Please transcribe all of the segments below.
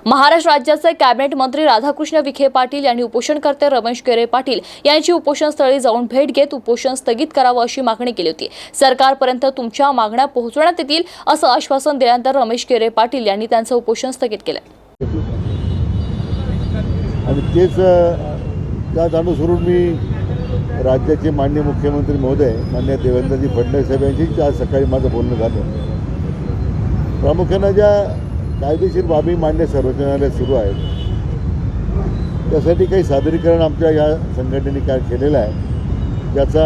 महाराष्ट्र राज्याचे कॅबिनेट मंत्री राधाकृष्ण विखे पाटील यांनी उपोषणकर्ते रमेश केरे पाटील यांची उपोषणस्थळी जाऊन भेट घेत उपोषण स्थगित करावं अशी मागणी केली होती। सरकारपर्यंत तुमच्या मागण्या पोहोचवण्यात येतील असं आश्वासन दिल्यानंतर रमेश केरे पाटील यांनी त्यांचं उपोषण स्थगित केलं। आणि तेच त्याच अनुसरून मी राज्याचे माननीय मुख्यमंत्री महोदय माननीय देवेंद्रजी फडणवीस साहेब यांची आज सकाळी माझं बोलणं झालं। प्रामुख्यानं ज्या कायदेशीर बाबी मान्य सर्वोच्च न्यायालयात सुरू आहेत त्यासाठी काही सादरीकरण आमच्या या संघटनेने काय केलेलं आहे, ज्याचा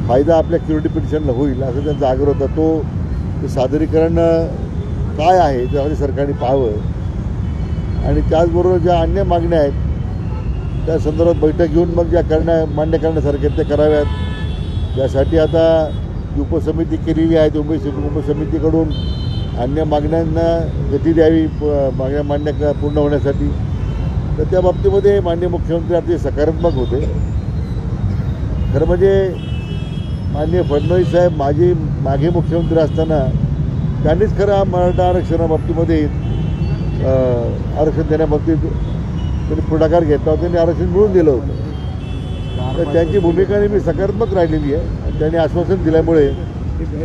फायदा आपल्या क्युरिटी पिटिशनला होईल असं त्यांचा आग्रह होता। ते सादरीकरण काय आहे त्यामध्ये सरकारने पाहावं आणि त्याचबरोबर ज्या अन्य मागण्या आहेत त्या संदर्भात बैठक घेऊन मग ज्या मान्य करण्यासारख्या त्या कराव्यात। त्यासाठी आता उपसमिती केलेली आहे। उपसमितीकडून अन्य मागण्यांना गती द्यावी, मागण्या मान्य पूर्ण होण्यासाठी। तर त्या बाबतीमध्ये माननीय मुख्यमंत्री अगदी सकारात्मक होते। खरं म्हणजे माननीय फडणवीस साहेब मागे मुख्यमंत्री असताना त्यांनीच खरं मराठा आरक्षणाबाबतीमध्ये आरक्षण देण्याबाबतीत त्यांनी पुढाकार घेतला होता, त्यांनी आरक्षण मिळवून दिलं होतं। तर त्यांची भूमिका नेहमी सकारात्मक राहिलेली आहे। त्यांनी आश्वासन दिल्यामुळे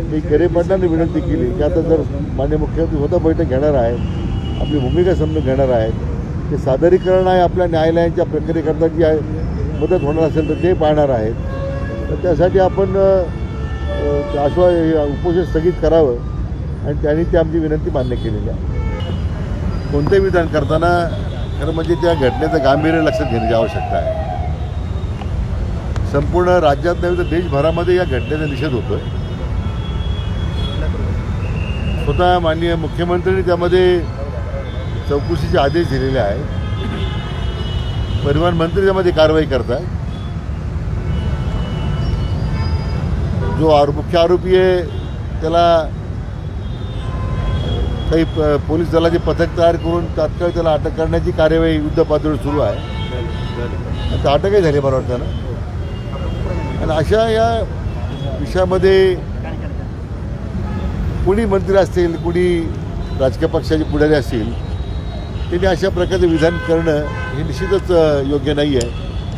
मी केरे पाटलांनी विनंती केली की आता जर माननीय मुख्यमंत्री स्वतः बैठक घेणार आहेत, आपली भूमिका समजून घेणार आहेत, ते सादरीकरण आहे आपल्या न्यायालयांच्या प्रक्रियेकरता जी मदत होणार असेल तर ते पाहणार आहेत। तर त्यासाठी आपण उपोषण स्थगित करावं आणि त्यांनी ती आमची विनंती मान्य केलेली आहे। कोणतेही विधान करताना खरं म्हणजे त्या घटनेचं गांभीर्य लक्षात घेण्याची आवश्यकता आहे। संपूर्ण राज्यात नव्हे तर देशभरामध्ये या घटनेचा निषेध होतोय। स्वतः माननीय मुख्यमंत्र्यांनी त्यामध्ये चौकशीचे आदेश दिलेले आहेत। परिवहन मंत्री त्यामध्ये कारवाई करताय। जो मुख्य आरोपी आहे त्याला काही पोलीस दलाचे पथक तयार करून तात्काळ त्याला अटक करण्याची कार्यवाही युद्ध पातळीवर सुरू आहे। आता अटकही झाली बरं वाटतं ना। आणि अशा या विषयामध्ये कुणी मंत्री असतील, कुणी राजकीय पक्षाचे पुढारी असतील, त्यांनी अशा प्रकारचे विधान करणं हे निश्चितच योग्य नाही आहे।